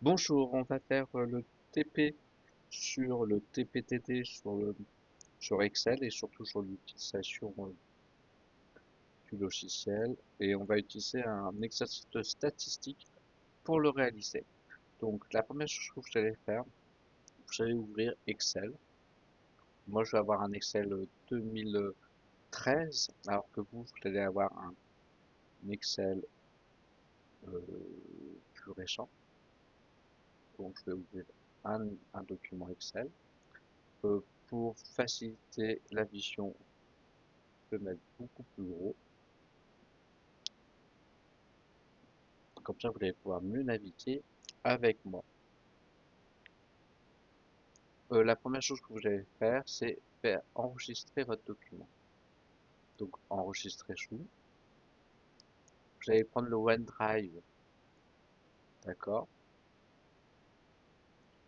Bonjour, on va faire le TP sur le TPTT sur Excel et surtout sur l'utilisation du logiciel et on va utiliser un exercice de statistique pour le réaliser. Donc la première chose que vous allez faire, vous allez ouvrir Excel. Moi je vais avoir un Excel 2013 alors que vous allez avoir un Excel plus récent. Donc je vais ouvrir un document Excel. Pour faciliter la vision, je vais mettre beaucoup plus gros. Comme ça, vous allez pouvoir mieux naviguer avec moi. La première chose que vous allez faire, c'est faire enregistrer votre document. Donc, enregistrer sous. Vous allez prendre le OneDrive, d'accord?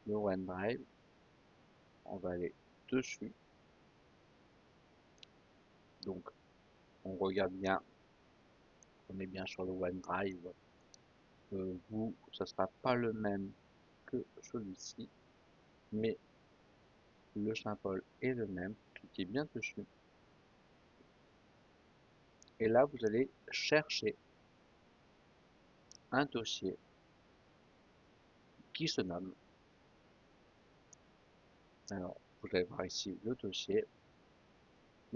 Le OneDrive, on va aller dessus. Donc, on regarde bien, on est bien sur le OneDrive. Vous, ça sera pas le même que celui-ci, mais le symbole est le même. Cliquez bien dessus. Et là, vous allez chercher un dossier qui se nomme, alors vous allez voir ici le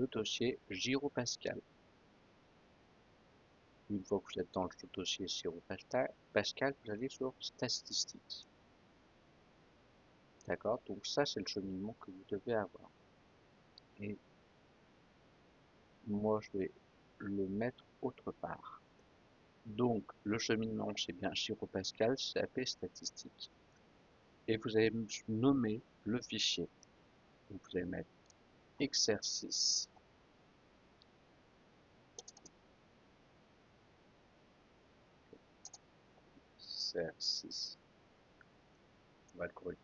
dossier Giro-Pascal. Une fois que vous êtes dans le dossier Giro-Pascal, vous allez sur Statistiques. D'accord? Donc ça, c'est le cheminement que vous devez avoir. Et moi, je vais le mettre autre part. Donc, le cheminement, c'est bien Giro-Pascal, c'est appelé Statistiques. Et vous allez nommer le fichier. Donc, vous allez mettre exercice. Exercice. On va le corriger.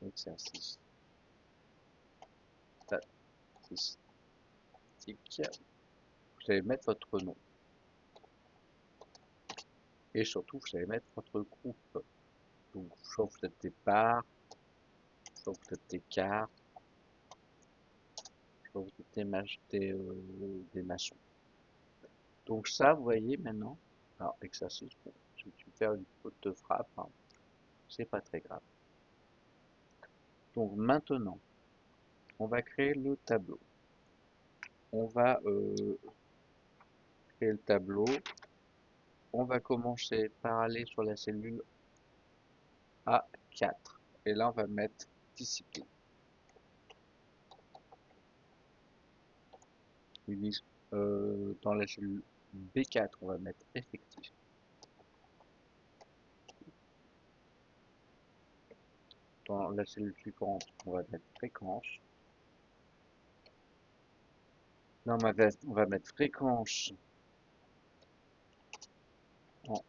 Exercice statistique. Vous allez mettre votre nom. Et surtout, vous allez mettre votre groupe. Donc, soit vous êtes des parts, soit vous êtes des cartes, soit vous êtes des maçons. Donc ça, vous voyez maintenant, alors exercice, bon, je vais faire une faute de frappe, hein, c'est pas très grave. Donc maintenant, on va créer le tableau. On va créer le tableau. On va commencer par aller sur la cellule A4. Et là, on va mettre discipline. Dans la cellule B4, on va mettre effectif. Dans la cellule suivante, on va mettre fréquence. Là, on va mettre fréquence en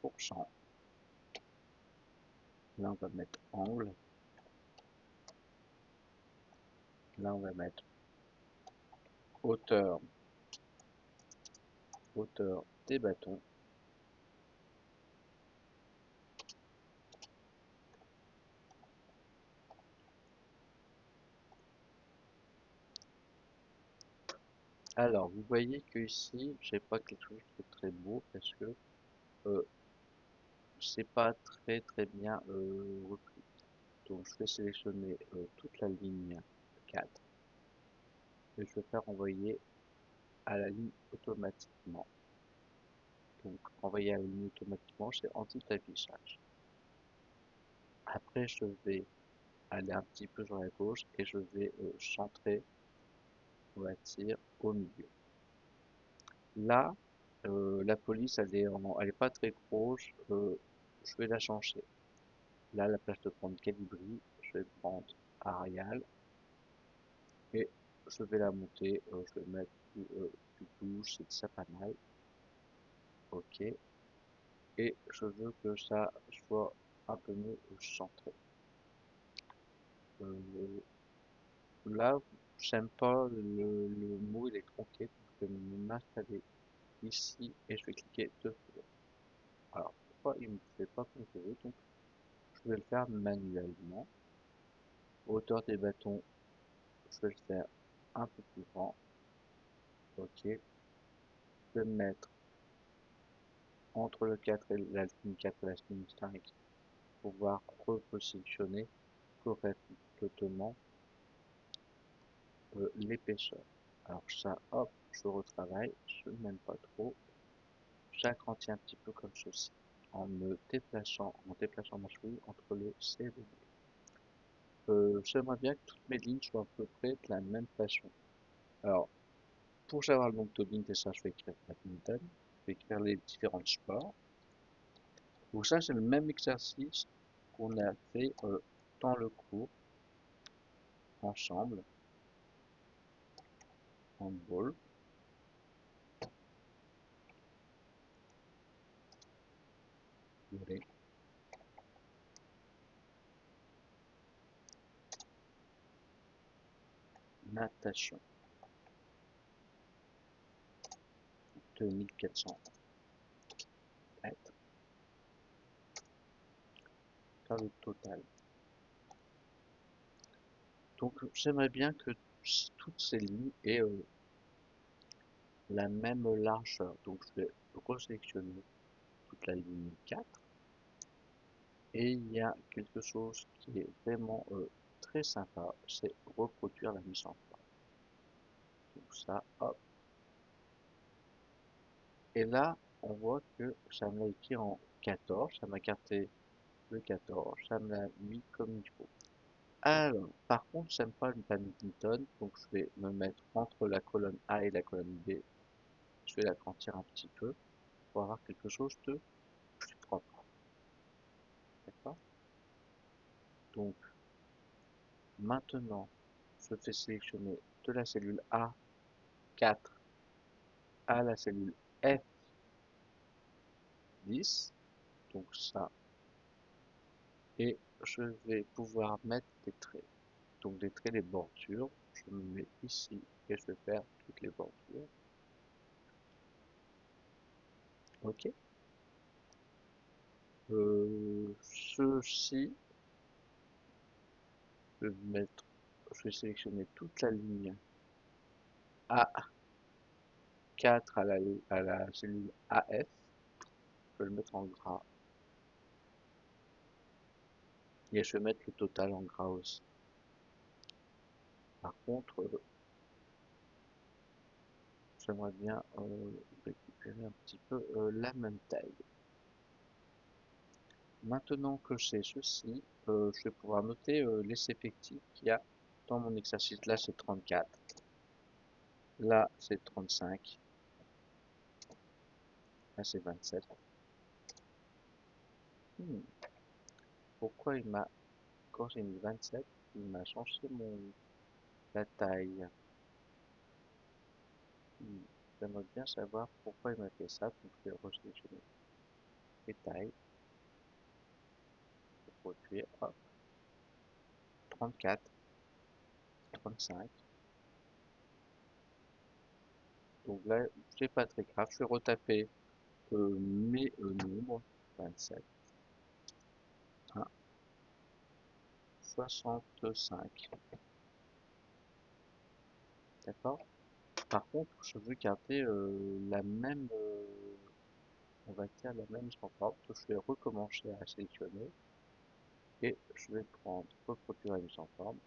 pourcent. Là, on va mettre angle. Là, on va mettre hauteur, hauteur des bâtons. Alors, vous voyez que ici, j'ai pas quelque chose de très beau parce que euh, c'est pas très bien repris. Donc, je vais sélectionner toute la ligne 4 et je vais faire envoyer à la ligne automatiquement. Donc, envoyer à la ligne automatiquement, c'est anti-affichage. Après, je vais aller un petit peu sur la gauche et je vais centrer, on va dire, au milieu. Là, la police, elle est pas très grosse. Je vais la changer. Là, à la place de prendre Calibri, je vais prendre Arial et je vais la monter. Je vais mettre du 12, c'est ça pas mal. Ok. Et je veux que ça soit un peu mieux centré. Euh, Là, j'aime pas le mot, il est tronqué, donc je vais m'installer ici et je vais cliquer deux fois. Alors, fois il me fait pas comme je veux, donc je vais le faire manuellement. Hauteur des bâtons, je vais le faire un peu plus grand. Ok, je vais me mettre entre le 4 et la ligne 4 et la ligne 5 pour pouvoir repositionner correctement l'épaisseur. Alors ça, hop, je retravaille, je n'aime pas trop. J'agrandis un petit peu comme ceci, en déplaçant ma cheville entre le C et le D. J'aimerais bien que toutes mes lignes soient à peu près de la même façon. Alors, pour savoir le nombre de lignes, ça, je vais écrire badminton, je vais écrire les différents sports. Donc ça, c'est le même exercice qu'on a fait dans le cours, ensemble, handball. Volley, natation, 2400 mètres, par le total. Donc j'aimerais bien que toutes ces lignes aient la même largeur. Donc je vais resélectionner toute la ligne 4. Et il y a quelque chose qui est vraiment très sympa, c'est reproduire la mise en forme. Donc ça, hop. Et là, on voit que ça me l'a écrit en 14, ça m'a carté le 14, ça me l'a mis comme il faut. Alors, par contre, j'aime pas le badminton, donc je vais me mettre entre la colonne A et la colonne B. Je vais l'agrandir un petit peu pour avoir quelque chose de plus propre. D'accord? Donc, maintenant, je fais sélectionner de la cellule A4 à la cellule F10. Donc ça, et je vais pouvoir mettre des traits. Donc des traits, des bordures. Je me mets ici et je vais faire toutes les bordures. Ok. Ceci, je vais sélectionner toute la ligne A4 à la cellule AF. Je vais le mettre en gras. Et je vais mettre le total en gras aussi. Par contre, j'aimerais bien récupérer un petit peu la même taille. Maintenant que j'ai ceci, je vais pouvoir noter les effectifs qu'il y a dans mon exercice. Là, c'est 34. Là, c'est 35. Là, c'est 27. Hmm. Pourquoi quand j'ai mis 27, il m'a changé la taille. Hmm. J'aimerais bien savoir pourquoi il m'a fait ça. Donc, je vais resélectionner les tailles. Reproduire. Hop. 34. 35. Donc là, c'est pas très grave. Je vais retaper mes nombres. 27. 65. D'accord? Par contre, je veux garder la même, on va dire la même forme. Donc, je vais recommencer à sélectionner et je vais prendre reproduire la mise en forme.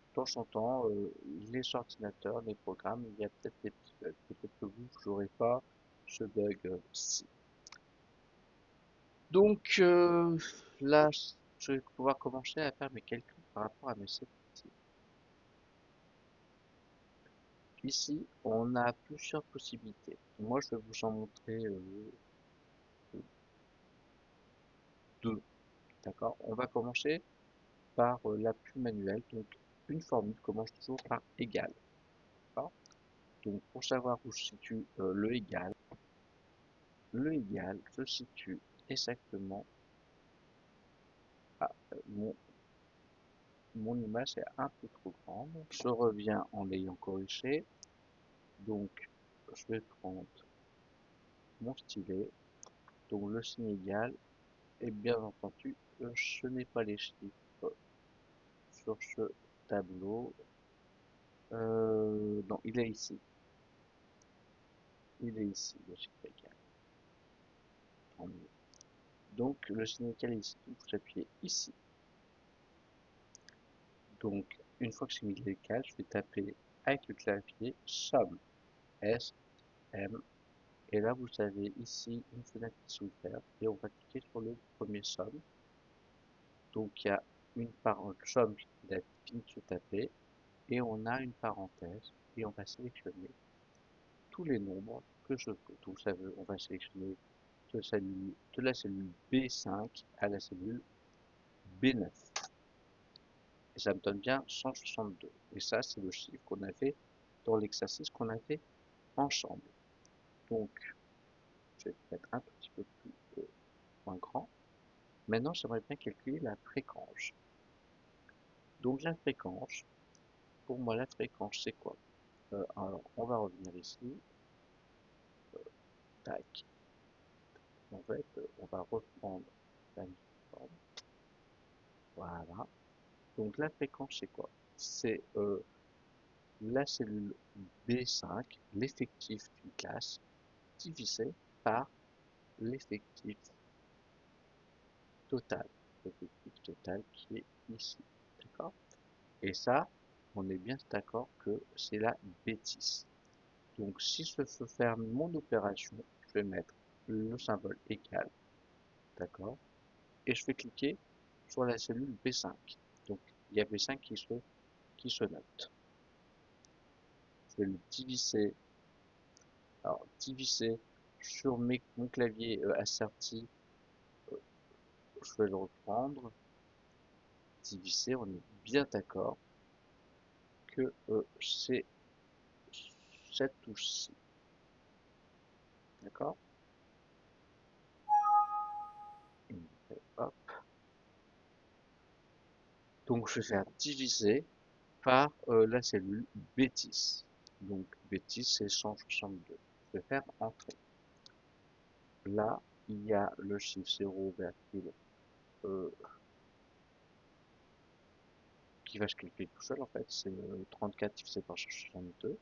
De temps en temps, les ordinateurs, les programmes, il y a peut-être des petits bugs. Peut-être que vous n'aurez pas ce bug-ci. Donc là, je vais pouvoir commencer à faire mes calculs par rapport à mes effectifs. Ici, on a plusieurs possibilités. Moi, je vais vous en montrer deux. D'accord? On va commencer par la plus manuelle. Donc, une formule commence toujours par égal. D'accord? Donc, pour savoir où se situe le égal se situe exactement à mon image est un peu trop grande. Je reviens en l'ayant corrigé. Donc, je vais prendre mon stylet Donc le signe égal, et bien entendu, je n'ai pas les chiffres sur ce tableau. Non, il est ici. Il est ici, le chiffre égal. Tant mieux. Donc le signe égal est ici. Donc vous appuyez ici. Donc une fois que j'ai mis l'égal, je vais taper avec le clavier somme. S, M. Et là, vous avez ici une fenêtre qui s'ouvre et on va cliquer sur le premier somme. Donc il y a une parenthèse, somme qui vient d'être fini de se taper et on a une parenthèse et on va sélectionner tous les nombres que je veux. Donc ça veut, on va sélectionner de la cellule B5 à la cellule B9. Et ça me donne bien 162. Et ça, c'est le chiffre qu'on a fait dans l'exercice qu'on a fait ensemble. Donc, je vais mettre un tout petit peu plus moins grand. Maintenant, j'aimerais bien calculer la fréquence. Donc la fréquence, pour moi, la fréquence, c'est quoi? Alors, on va revenir ici. Tac. En fait, on va reprendre la mise en forme. Voilà. Donc la fréquence, c'est quoi? C'est la cellule B5, l'effectif d'une classe, divisé par l'effectif total. L'effectif total qui est ici. D'accord? Et ça, on est bien d'accord que c'est la bêtise. Donc si je veux faire mon opération, je vais mettre le symbole égal, d'accord? Et je vais cliquer sur la cellule B5. Donc il y a B5 qui se note. Je vais le diviser, alors diviser sur mon clavier asserti, je vais le reprendre, diviser, on est bien d'accord que c'est cette touche-ci, d'accord? Hop. Donc je vais faire diviser par la cellule B10. Donc B10 c'est 162. Je vais faire entrer. Là, il y a le chiffre 0, qui va se calculer tout seul en fait. C'est 34 divisé par 162.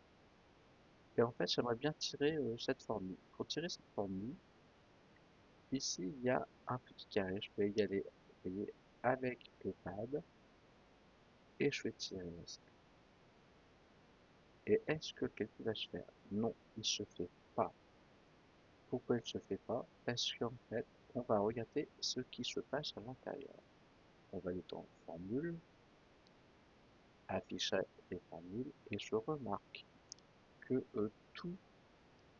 Et en fait, j'aimerais bien tirer cette formule. Pour tirer cette formule, ici il y a un petit carré. Je peux y aller, vous voyez, avec le pad et je vais tirer ça. Et est-ce que le calcul va se faire? Non, il ne se fait pas. Pourquoi il ne se fait pas? Parce qu'en fait, on va regarder ce qui se passe à l'intérieur. On va aller dans Formule, Afficher les formules, et je remarque que tous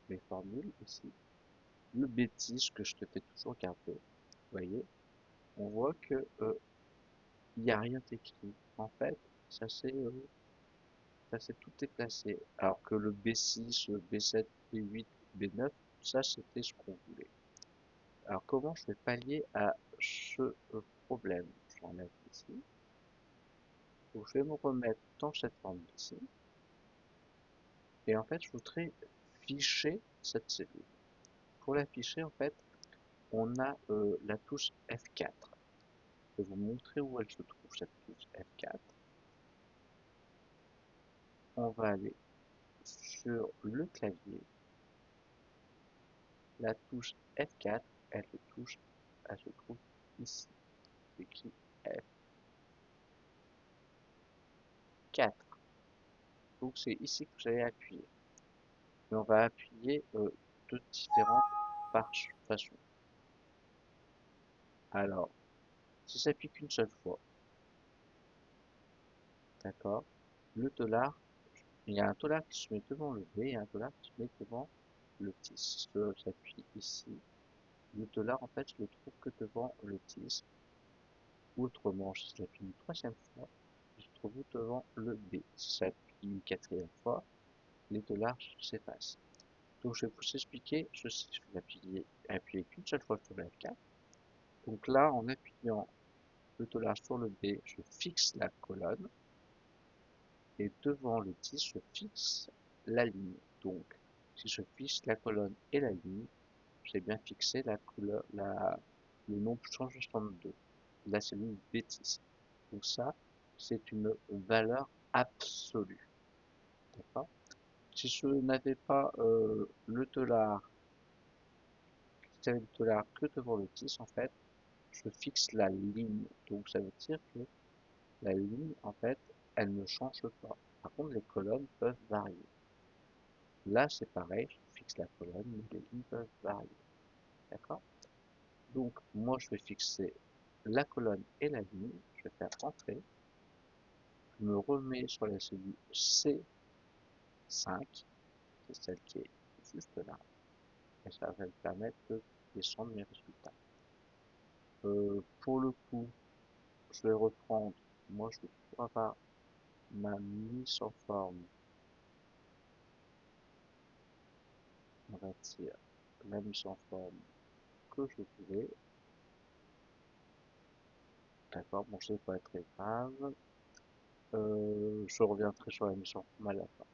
les formules ici, le bêtise que je te fais toujours garder, vous voyez, on voit que il n'y a rien écrit. En fait, ça s'est tout déplacé. Alors que le B6, B7, B8, B9, ça c'était ce qu'on voulait. Alors comment je vais pallier à ce problème? J'enlève ici. Donc je vais me remettre dans cette formule ici. Et en fait, je voudrais ficher cette cellule. Pour la ficher, en fait, on a la touche F4. Je vais vous montrer où elle se trouve, cette touche F4. On va aller sur le clavier. La touche F4, elle se trouve ici. C'est écrit F4. Donc c'est ici que vous allez appuyer. Et on va appuyer de différentes façons. Alors, si ça appuie qu'une seule fois, d'accord, le dollar, il y a un dollar qui se met devant le B et un dollar qui se met devant le 10. Si j'appuie ici, le dollar, en fait, je le trouve que devant le 10. Ou autrement, si je l'appuie une troisième fois, je le trouve devant le B. Si j'appuie une quatrième fois, les dollars s'effacent. Donc, je vais vous expliquer ceci. Je vais appuyer qu'une seule fois sur la F4. Donc là, en appuyant le dollar sur le B, je fixe la colonne. Et devant le 10, je fixe la ligne. Donc, si je fixe la colonne et la ligne, j'ai bien fixé la couleur, le nombre 162 de la cellule B10. Donc ça, c'est une valeur absolue. D'accord? Si je n'avais pas le dollar, si j'avais le dollar que devant le 10, en fait, je fixe la ligne. Donc ça veut dire que la ligne, en fait, elle ne change pas. Par contre, les colonnes peuvent varier. Là, c'est pareil, je fixe la colonne, mais les lignes peuvent varier. D'accord? Donc, moi, je vais fixer la colonne et la ligne. Je vais faire entrer. Je me remets sur la cellule C5, c'est celle qui est juste là. Et ça va me permettre de descendre mes résultats. Pour le coup, je vais reprendre. Moi, je vais avoir ma mise en forme. On va dire la mise en forme que je voulais. D'accord, bon, c'est pas très grave. Je reviendrai sur la mise en forme à la fin.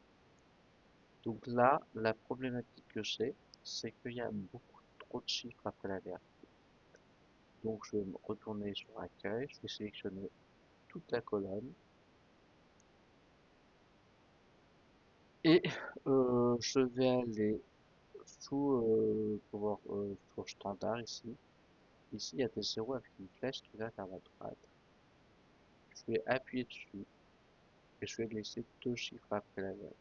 Donc là, la problématique que j'ai, c'est qu'il y a beaucoup trop de chiffres après la verre. Donc je vais me retourner sur accueil, je vais sélectionner toute la colonne et je vais aller sous sur standard ici. Ici, il y a des zéros avec une flèche qui va vers la droite. Je vais appuyer dessus et je vais laisser deux chiffres après la verre.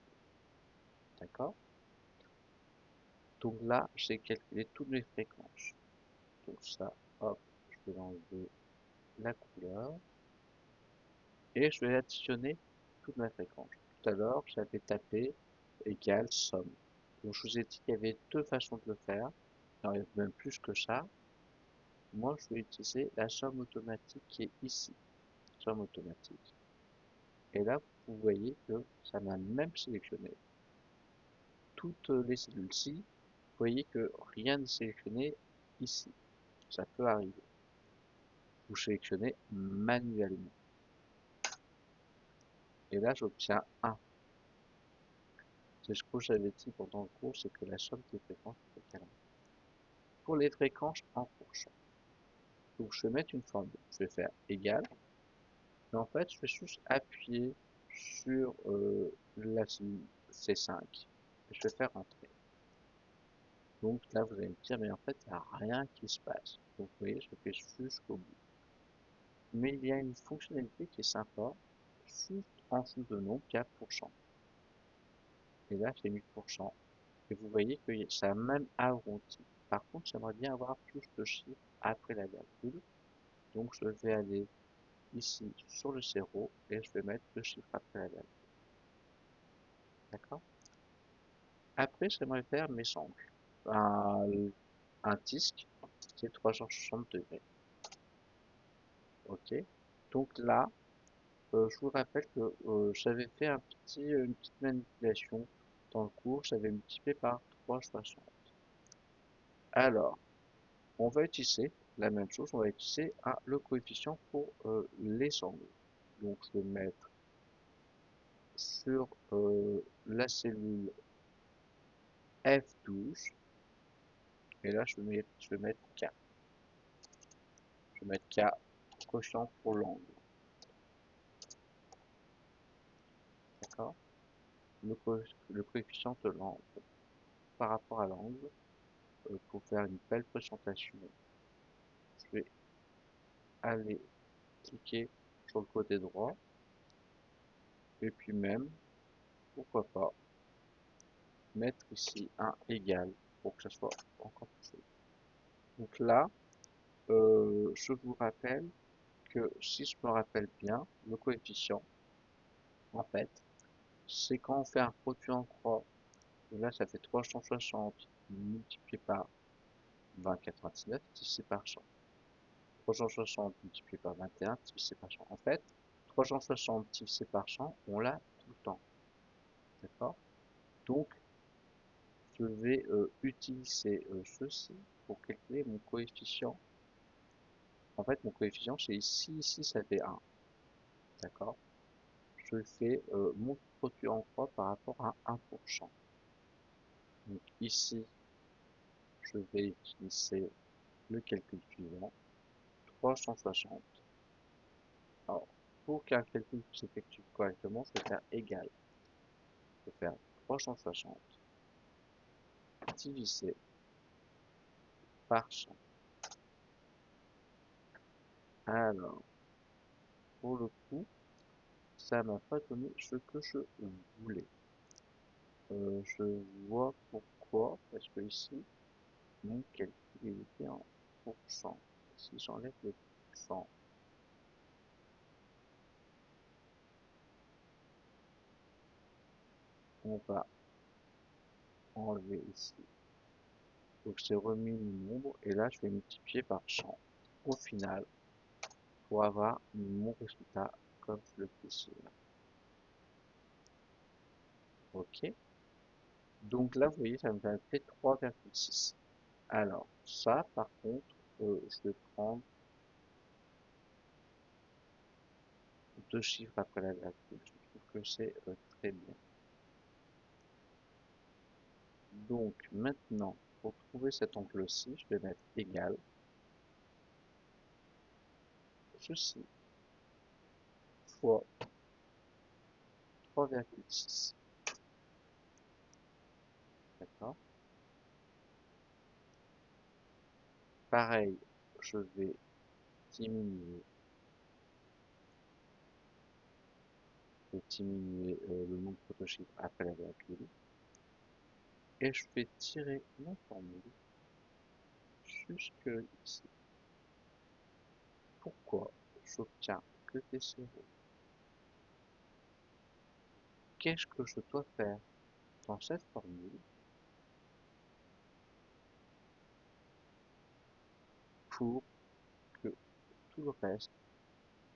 D'accord? Donc là, j'ai calculé toutes les fréquences. Donc ça, hop, je vais enlever la couleur et je vais additionner toute ma fréquence. Tout à l'heure, j'avais tapé égale somme. Donc je vous ai dit qu'il y avait deux façons de le faire. Il y a même plus que ça. Moi, je vais utiliser la somme automatique qui est ici. Somme automatique. Et là, vous voyez que ça m'a même sélectionné toutes les cellules-ci. Vous voyez que rien n'est sélectionné ici. Ça peut arriver. Vous sélectionnez manuellement. Et là, j'obtiens 1. C'est ce que j'avais dit pendant le cours, c'est que la somme des fréquences est égale à 1. Pour les fréquences en pourcent. Donc je vais mettre une formule. Je vais faire égal. Et en fait, je vais juste appuyer sur la cellule C5. Et je vais faire entrer. Donc là, vous allez me dire, mais en fait, il n'y a rien qui se passe. Donc vous voyez, je fais jusqu'au bout. Mais il y a une fonctionnalité qui est sympa, juste en dessous de nom, 4%. Et là, j'ai mis %. Et vous voyez que ça a même arrondi. Par contre, j'aimerais bien avoir plus de chiffres après la virgule. Donc, je vais aller ici sur le 0 et je vais mettre le chiffre après la virgule. D'accord? Après, j'aimerais faire mes angles. Un disque, c'est 360 degrés. Ok? Donc là, je vous rappelle que j'avais fait une petite manipulation dans le cours. J'avais multiplié par 360. Alors, on va utiliser la même chose, on va utiliser le coefficient pour les angles. Donc je vais mettre sur la cellule F12, et là je vais mettre K. Je vais mettre K, coefficient pour l'angle. D'accord? Le coefficient de l'angle par rapport à l'angle, pour faire une belle présentation, je vais aller cliquer sur le côté droit, et puis même, pourquoi pas, mettre ici un égal pour que ça soit encore plus joli. Donc là, je vous rappelle que si je me rappelle bien, le coefficient, en fait, c'est quand on fait un produit en croix, et là ça fait 360 multiplié par 20,99 divisé par 100. 360 multiplié par 21 divisé par 100. En fait, 360 divisé par 100, on l'a tout le temps. D'accord? Donc, je vais utiliser ceci pour calculer mon coefficient. En fait, mon coefficient, c'est ici, ça fait 1. D'accord? Je fais mon produit en croix par rapport à 1%. Donc ici, je vais utiliser le calcul suivant, 360. Alors, pour qu'un calcul s'effectue correctement, je vais faire égal. Je vais faire 360 divisé par 100. Alors, pour le coup, ça m'a pas donné ce que je voulais. Je vois pourquoi, parce que ici, mon calcul il était en pourcent. Si j'enlève le pourcent, on va enlever ici. Donc c'est remis le nombre, et là je vais multiplier par 100. Au final, pour avoir mon résultat comme je le fais ici. Ok. Donc là, vous voyez, ça me fait 3,6. Alors, ça, par contre, je vais prendre deux chiffres après la virgule. Je trouve que c'est très bien. Donc, maintenant, pour trouver cet angle-ci, je vais mettre égal ceci fois 3,6. D'accord? Pareil, je vais diminuer le nombre de chiffres après la virgule. Et je vais tirer ma formule jusque ici. Pourquoi j'obtiens que des zéros? Qu'est-ce que je dois faire dans cette formule pour que tout le reste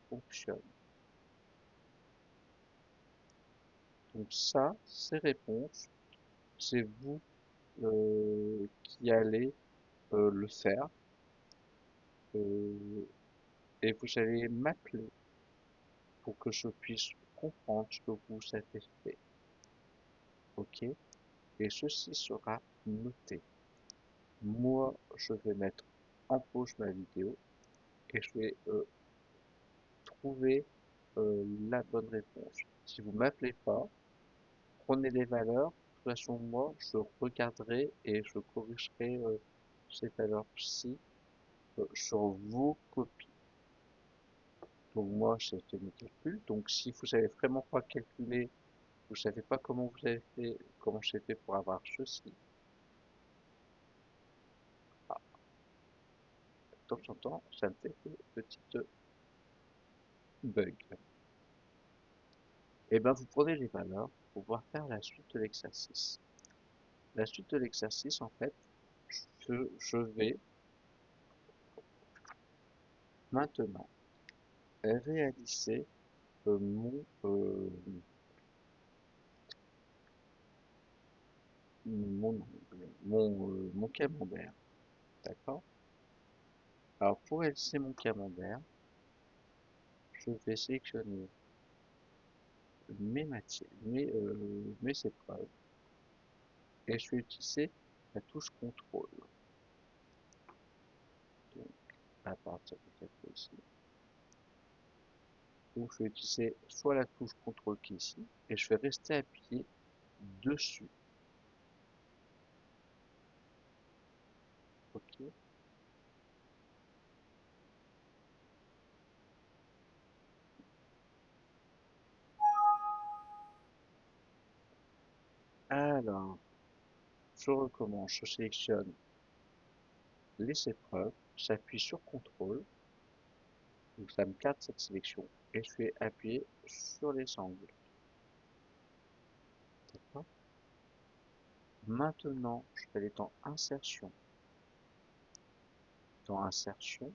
fonctionne? Donc ça, ces réponses, c'est vous qui allez le faire euh, et vous allez m'appeler pour que je puisse comprendre ce que vous avez fait. Ok? Et ceci sera noté. Moi, je vais mettre en pause ma vidéo et je vais trouver la bonne réponse. Si vous m'appelez pas, prenez les valeurs. De toute façon, moi, je regarderai et je corrigerai ces valeurs-ci sur vos copies. Donc moi, j'ai fait mes calculs. Donc si vous savez vraiment pas calculer, vous savez pas comment vous avez fait, comment j'ai fait pour avoir ceci, ah, de temps en temps, ça me fait des petites bugs. Et ben vous prenez les valeurs pour pouvoir faire la suite de l'exercice. La suite de l'exercice, en fait, je vais maintenant réaliser mon camembert. D'accord? Alors pour réaliser mon camembert, je vais sélectionner mes matières, mes épreuves, et je vais utiliser la touche contrôle. Donc à partir de cette ici. Donc je vais utiliser soit la touche contrôle qui est ici, et je vais rester appuyé dessus. Ok? Alors, je recommence, je sélectionne les épreuves, j'appuie sur contrôle, donc ça me garde cette sélection, et je vais appuyer sur les angles. D'accord? Maintenant, je vais aller dans insertion. Dans insertion,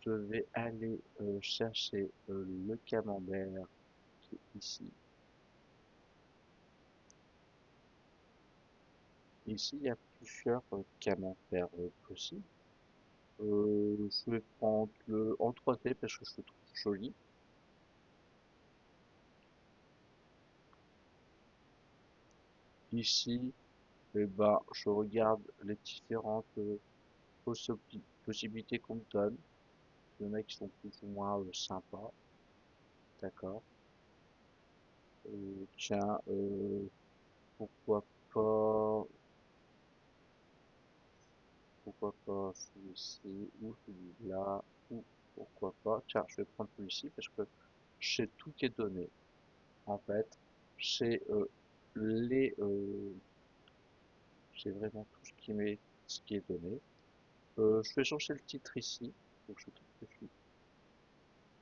je vais aller chercher le camembert qui est ici. Ici, il y a plusieurs camemberts possibles. Je vais prendre le en 3D parce que je le trouve joli. Ici, Et ben, je regarde les différentes possibilités qu'on me donne. Il y en a qui sont plus ou moins sympas, d'accord. Tiens, pourquoi pas, pourquoi pas celui-ci ou celui-là, ou pourquoi pas. Tiens, je vais prendre celui-ci parce que je sais tout qui est donné. En fait, c'est les, c'est vraiment tout ce qui est donné. Je vais changer le titre ici, donc je clique dessus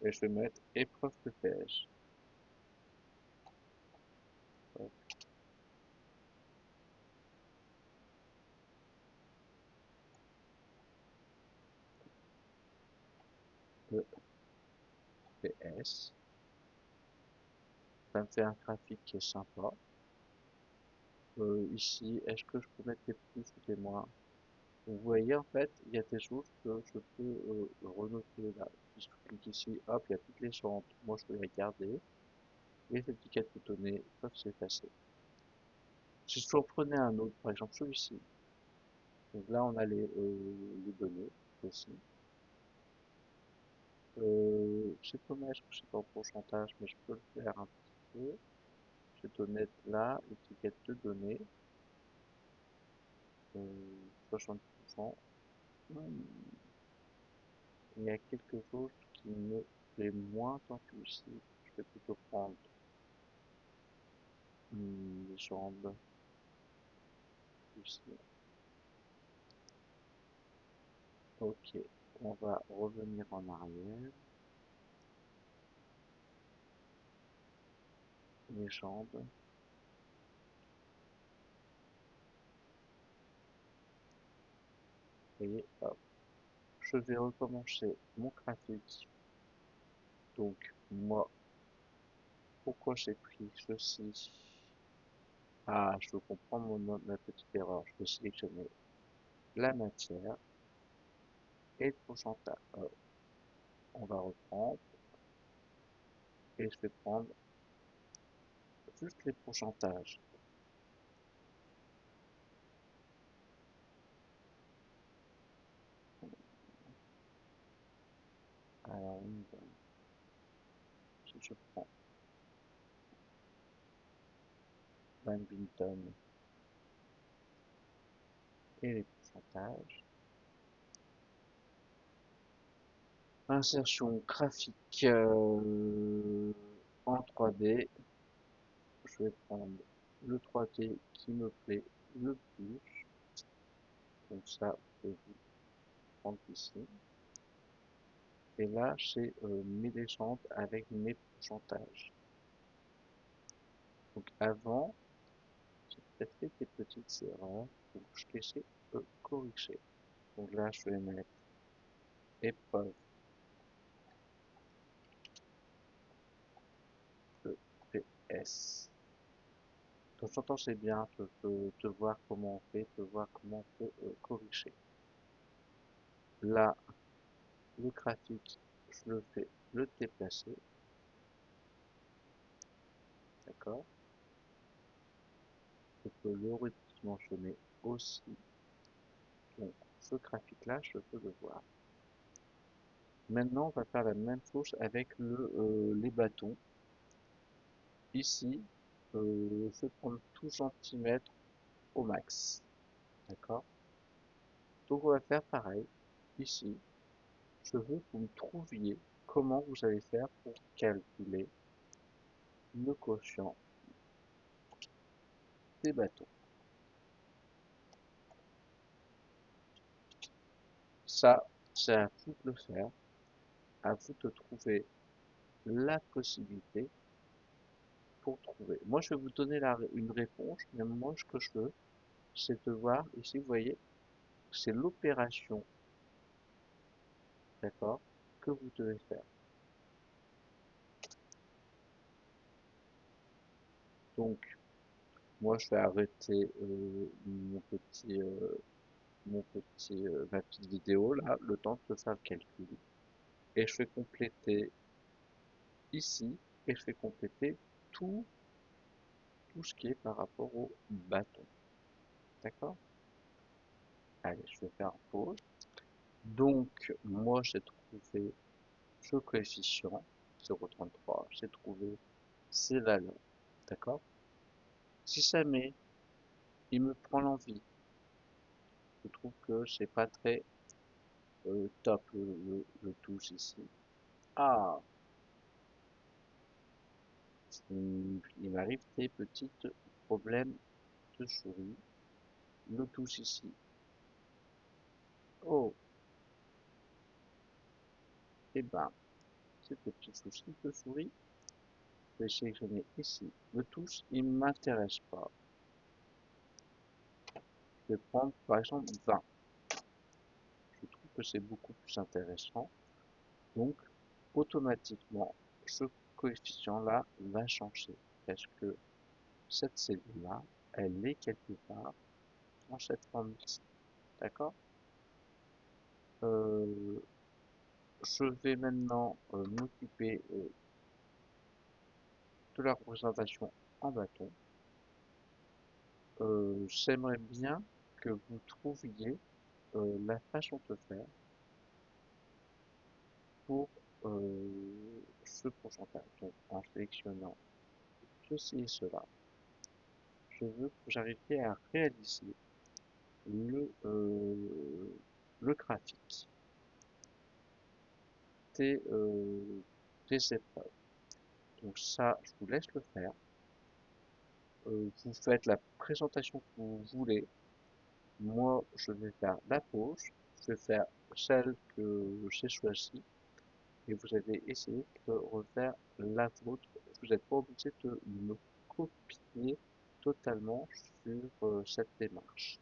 et je vais mettre épreuve de PS. Hop, EPS. Ça me fait un graphique qui est sympa. Ici, est-ce que je peux mettre des plus ou des moins? Vous voyez, en fait, il y a des choses que je peux renoter là. Si je clique ici, hop, il y a toutes les chantes. Moi, je peux les garder. Les étiquettes de données peuvent s'effacer. Si je reprenais un autre, par exemple celui-ci, donc là, on a les données aussi. C'est dommage que c'est en pourcentage, mais je peux le faire un petit peu. Je vais te mettre là, étiquette de données, 60%. Hmm, il y a quelque chose qui me plaît moins dans celui-ci. Je vais plutôt prendre les jambes ici. Ok, on va revenir en arrière. Les jambes. Et hop. Je vais recommencer mon graphique. Donc, moi, pourquoi j'ai pris ceci? Ah, je comprends ma petite erreur. Je vais sélectionner la matière et le pourcentage. On va reprendre et je vais prendre juste les pourcentages. Alors, si je prends badminton et les pourcentages, insertion graphique en 3D, je vais prendre le 3D qui me plaît le plus. Donc ça, je vais vous prendre ici. Et là, j'ai mes descentes avec mes pourcentages. Donc avant, j'ai peut-être fait des petites erreurs, donc je vais essayer de corriger. Donc là, je vais mettre épreuve de PS. De temps en temps, c'est bien de voir comment on fait, de voir comment on peut corriger. Là, le graphique, je le fais le déplacer, d'accord? Je peux le redimensionner aussi. Donc, ce graphique-là, je peux le voir. Maintenant, on va faire la même chose avec les bâtons. Ici, je prends le tout centimètre au max. D'accord? Donc, on va faire pareil. Ici, je veux que vous me trouviez comment vous allez faire pour calculer le quotient des bâtons. Ça, c'est à vous de le faire, à vous de trouver la possibilité pour trouver. Moi, je vais vous donner une réponse, mais moi, ce que je veux, c'est de voir, ici, vous voyez, c'est l'opération, d'accord, que vous devez faire. Donc, moi, je vais arrêter ma petite vidéo là, le temps de faire le calcul. Et je vais compléter ici, et je vais compléter tout, tout ce qui est par rapport au bâton. D'accord? Allez, je vais faire pause. Donc, moi, j'ai trouvé ce coefficient, 0,33, j'ai trouvé ces valeurs. D'accord? Si jamais il me prend l'envie, je trouve que c'est pas très top le touche ici. Ah, il m'arrive des petits problèmes de souris. Le touche ici. Oh, et ben, ces petits soucis de souris, je vais sélectionner ici. Le touche, il ne m'intéresse pas. Je vais prendre par exemple 20. Je trouve que c'est beaucoup plus intéressant. Donc, automatiquement, ce coefficient-là va changer. Parce que cette cellule-là, elle est quelque part dans cette formule-ci. D'accord? euh, je vais maintenant m'occuper de la représentation en bâton. J'aimerais bien que vous trouviez la façon de faire pour ce pourcentage. Donc, en sélectionnant ceci et cela, je veux que vous arriviez à réaliser le, euh, le graphique des, des épreuves. Donc ça, je vous laisse le faire. Vous faites la présentation que vous voulez. Moi, je vais faire la pause. Je vais faire celle que j'ai choisie. Et vous allez essayer de refaire la vôtre. Vous n'êtes pas obligé de me copier totalement sur cette démarche.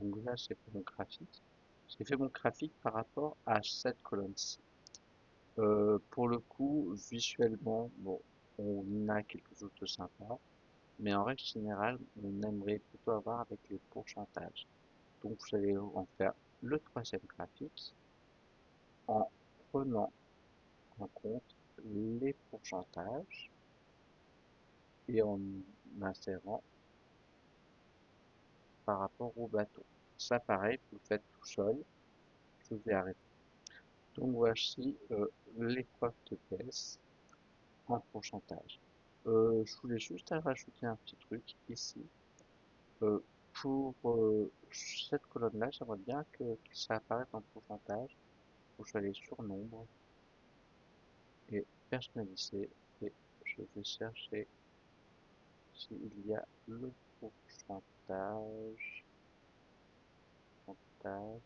Donc là, c'est pour mon graphique. J'ai fait mon graphique par rapport à cette colonne-ci. Pour le coup, visuellement, bon, on a quelque chose de sympa, mais en règle générale, on aimerait plutôt avoir avec les pourcentages. Donc vous allez en faire le troisième graphique en prenant en compte les pourcentages et en insérant par rapport au bateau. Ça pareil, vous le faites tout seul, je vais arrêter. Donc voici l'épreuve de PS en pourcentage. Je voulais juste rajouter un petit truc ici. Euh, pour cette colonne-là, j'aimerais bien que ça apparaisse en pourcentage. Donc, je vais aller sur nombre et personnaliser et je vais chercher s'il y a le pourcentage. Pourcentage.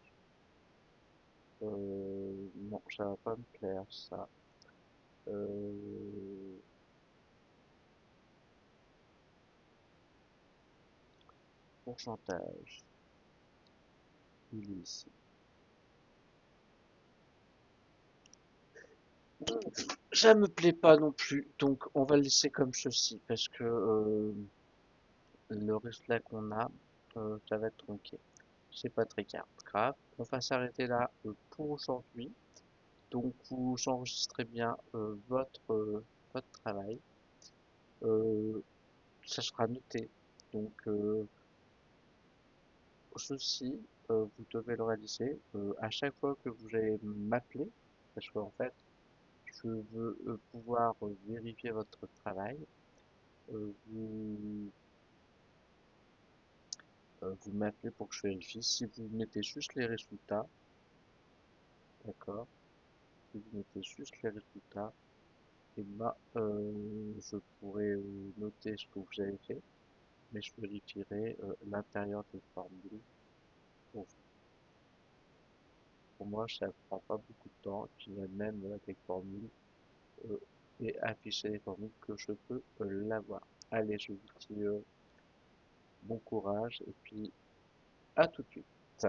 Non, ça va pas me plaire ça. Euh, pourcentage. Il est ici. Ça me plaît pas non plus, donc on va le laisser comme ceci parce que le résultat qu'on a, ça va être tronqué. C'est pas très grave. On va s'arrêter là pour aujourd'hui. Donc vous enregistrez bien votre travail. Ça sera noté. Donc ceci, vous devez le réaliser à chaque fois que vous allez m'appeler, parce qu'en fait, je veux pouvoir vérifier votre travail. Vous, vous m'appelez pour que je vérifie. Si vous mettez juste les résultats, d'accord? Si vous mettez juste les résultats, et ben, je pourrais noter ce que vous avez fait, mais je vérifierai l'intérieur des formules pour vous. Pour moi, ça prend pas beaucoup de temps, puis même avec les formules et afficher les formules que je peux l'avoir. Allez, je vous dis bon courage et puis à tout de suite.